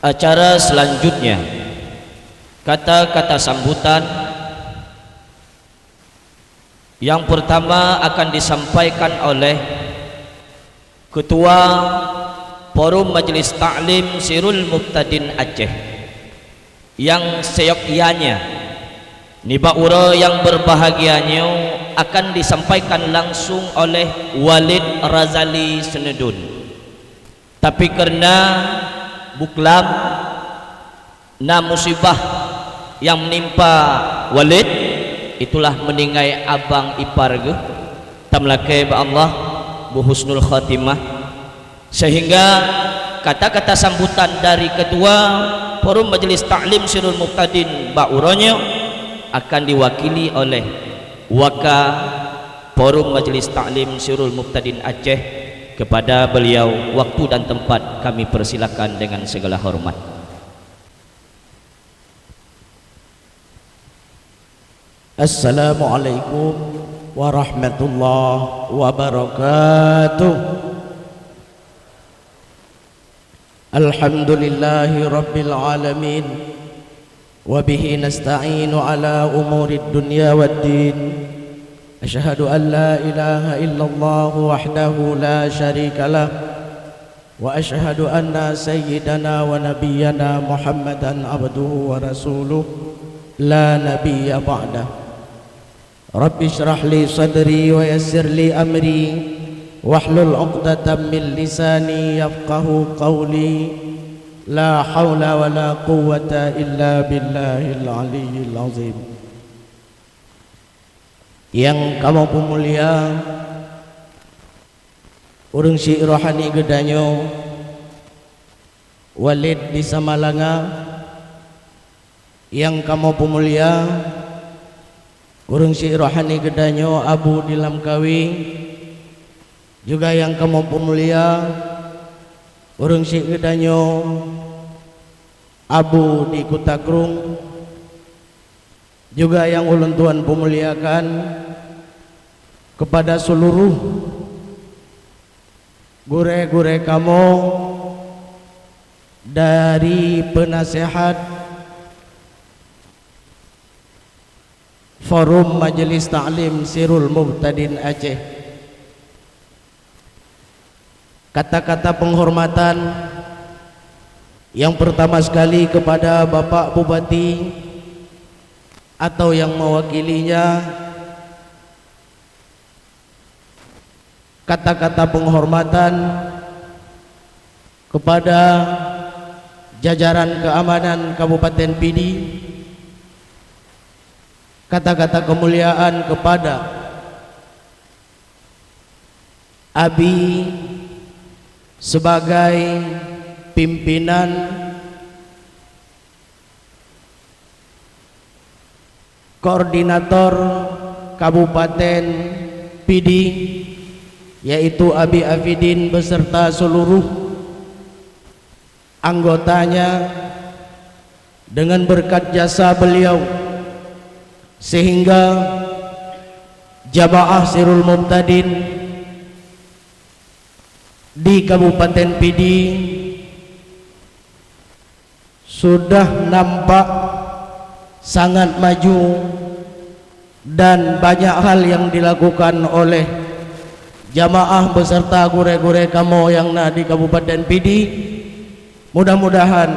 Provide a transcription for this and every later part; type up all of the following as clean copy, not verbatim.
Acara selanjutnya, kata-kata sambutan yang pertama akan disampaikan oleh Ketua Forum Majelis Ta'lim Sirul Mubtadin Aceh yang seyogyanya niba ura yang berbahagianya akan disampaikan langsung oleh Walid Razali Senedun. Tapi karena buklam na musibah yang menimpa Walid, itulah meninggai abang ipar ge tamlake ba Allah bu husnul khatimah, sehingga kata-kata sambutan dari Ketua Forum Majelis Ta'lim Sirul Mubtadin Ba'uronyo akan diwakili oleh Waka Forum Majelis Ta'lim Sirul Mubtadin Aceh. Kepada beliau waktu dan tempat kami persilakan dengan segala hormat. Assalamualaikum warahmatullahi wabarakatuh. Alhamdulillahi rabbil alamin, wabihi nasta'inu ala umurid dunya waddin. Asyhadu an la ilaha illallah wahdahu la syarika lah, wa asyhadu anna sayyidana wa nabiyyana Muhammadan abduhu wa rasuluh la nabiyya ba'dah. Rabbi shrah li sadri wa yassir li amri wahlul 'uqdatam min lisani yafqahu qawli. La haula wa la quwwata illa billahil aliyyil azim. Yang kamu pemulia urang si rohani gedanyo Walid di Samalanga, yang kamu pemulia urang si rohani gedanyo Abu di Lamkawi, juga yang kamu pemulia urang si gedanyo Abu di Kutakrung, juga yang ulun tuan pemuliakan kepada seluruh gure-gure kamu dari penasehat Forum Majelis Ta'lim Sirul Mubtadin Aceh. Kata-kata penghormatan yang pertama sekali kepada Bapak Bupati atau yang mewakilinya, kata-kata penghormatan kepada jajaran keamanan Kabupaten Pidi, kata-kata kemuliaan kepada Abi sebagai pimpinan koordinator Kabupaten Pidi, yaitu Abi Afidin beserta seluruh anggotanya. Dengan berkat jasa beliau sehingga jamaah Sirul Mubtadin di Kabupaten Pidi sudah nampak sangat maju, dan banyak hal yang dilakukan oleh jamaah beserta gure-gure kamu yang ada di Kabupaten Pidi. Mudah-mudahan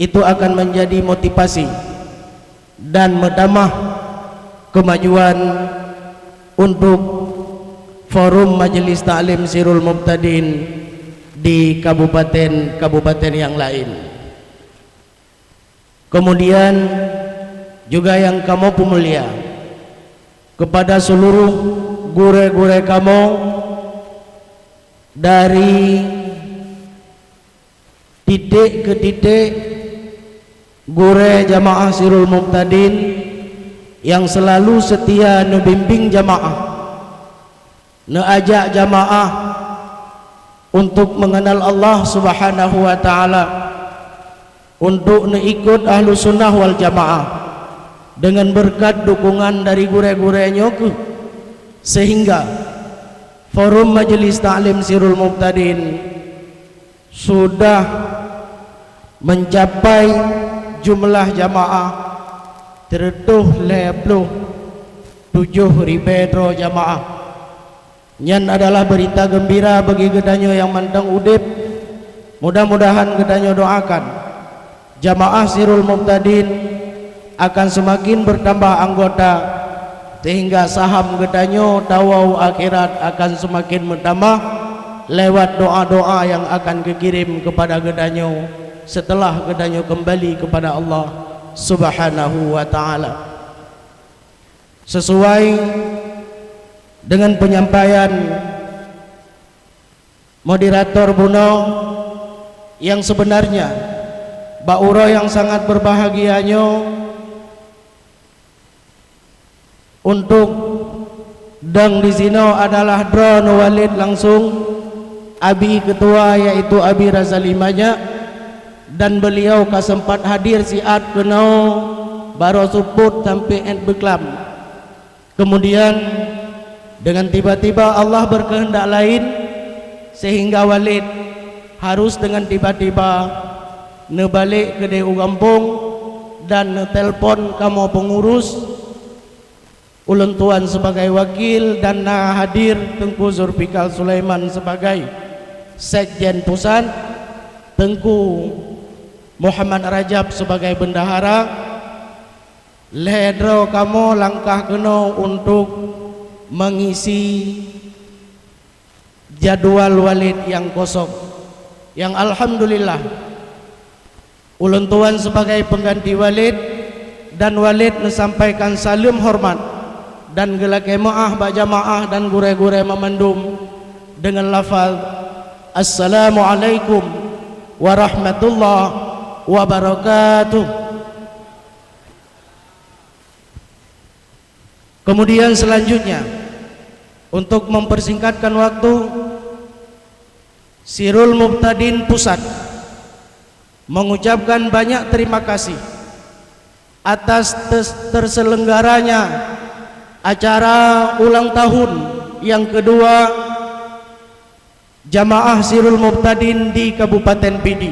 itu akan menjadi motivasi dan menambah kemajuan untuk Forum Majelis Ta'lim Sirul Mubtadin di kabupaten-kabupaten yang lain. Kemudian juga yang kamu pemulia, kepada seluruh gure-gure kamu dari titik ke titik, gure jamaah Sirul Mubtadin yang selalu setia membimbing jamaah, ajak jamaah untuk mengenal Allah Subhanahu wa ta'ala, untuk ikut ahlu sunnah wal jamaah dengan berkat dukungan dari gure-gure nyoku, sehingga Forum Majelis Ta'lim Sirul Mubtadin sudah mencapai jumlah jamaah 327,000 jamaah. Nyan adalah berita gembira bagi gedanyo yang mandang udip. Mudah-mudahan gedanyo doakan jamaah Sirul Muqtadin akan semakin bertambah anggota, sehingga saham gedanyo tawau akhirat akan semakin bertambah lewat doa-doa yang akan dikirim kepada gedanyo setelah gedanyo kembali kepada Allah Subhanahu wa ta'ala. Sesuai dengan penyampaian moderator Buno yang sebenarnya, Bauro yang sangat berbahagianya untuk dang di sini adalah Drone Walid langsung Abi ketua, yaitu Abi Razalimanya, dan beliau kesempat hadir siat kenau baro support sampai end beklam. Kemudian dengan tiba-tiba Allah berkehendak lain sehingga Walid harus dengan tiba-tiba nebalik ke Deu Gampung dan telepon kamu pengurus ulun tuan sebagai wakil dan hadir Tengku Zulfikar Sulaiman sebagai sekjen pusat, Tengku Muhammad Rajab sebagai bendahara. Lehedro kamu langkah keno untuk mengisi jadwal Walid yang kosong, yang alhamdulillah ulun tuan sebagai pengganti Walid, dan Walid menyampaikan salam hormat dan gelake maah bajamaah dan gure-gure memandum dengan lafaz Assalamualaikum warahmatullahi wabarakatuh. Kemudian selanjutnya, untuk mempersingkatkan waktu, Sirul Muqtadin Pusat mengucapkan banyak terima kasih atas terselenggaranya acara ulang tahun yang kedua Jamaah Sirul Muqtadin di Kabupaten Pidi.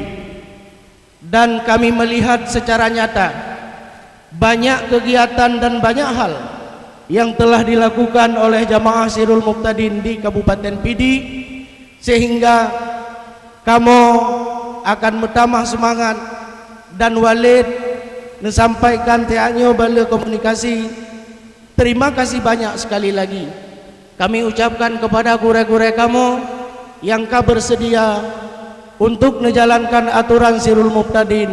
Dan kami melihat secara nyata banyak kegiatan dan banyak hal yang telah dilakukan oleh Jamaah Sirul Muqtadin di Kabupaten Pidi, sehingga kamu akan bertambah semangat. Dan Walid menyampaikan tiaknya bala komunikasi, terima kasih banyak sekali lagi kami ucapkan kepada gure-gure kamu yang bersedia untuk menjalankan aturan Sirul Muqtadin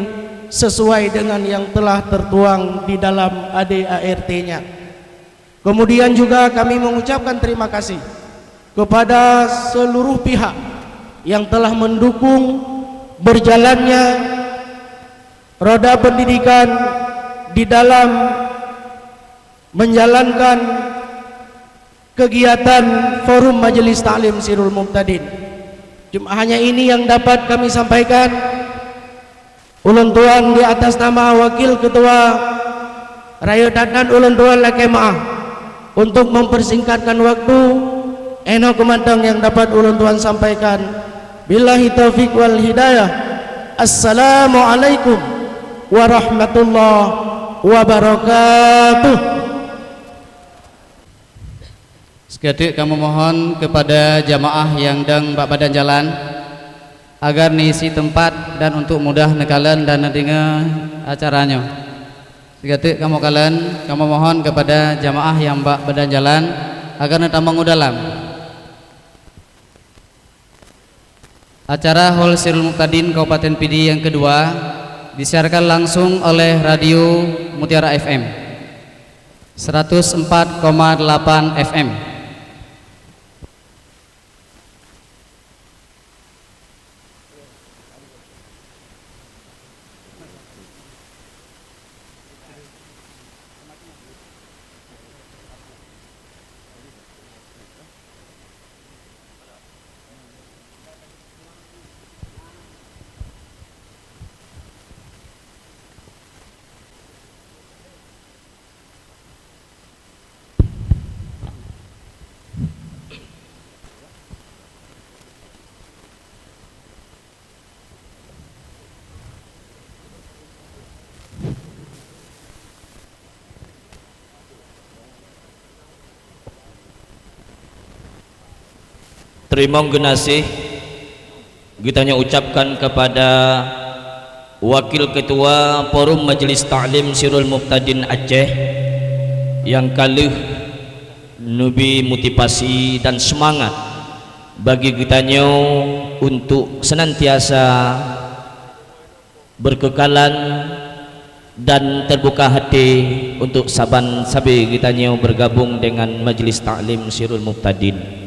sesuai dengan yang telah tertuang di dalam ADART-nya. Kemudian juga kami mengucapkan terima kasih kepada seluruh pihak yang telah mendukung berjalannya roda pendidikan di dalam menjalankan kegiatan Forum Majelis Ta'lim Sirul Muqtadin. Hanya ini yang dapat kami sampaikan. Ulun tuan di atas nama Wakil Ketua Raya Dadan ulun tuan laki maaf untuk mempersingkatkan waktu, eno kemandang yang dapat ulun tuan sampaikan. Billahi taufiq wal hidayah. Assalamualaikum warahmatullahi wabarakatuh. Seketik kami mohon kepada jamaah yang dang bak badan jalan agar ngisi tempat dan untuk mudah nekalan dan dengar acaranya. Seketik kamu mohon kepada jamaah yang bak badan jalan agar netamangu dalam acara Hall Sirul Muqtadin Kabupaten Pidi yang kedua disiarkan langsung oleh Radio Mutiara FM 104,8 FM. Terima kasih kita ucapkan kepada Wakil Ketua Forum Majelis Ta'lim Sirul Muqtadin Aceh yang kalih nubi motivasi dan semangat bagi kitanya untuk senantiasa berkekalan dan terbuka hati untuk saban sabi kitanya bergabung dengan Majelis Ta'lim Sirul Muqtadin.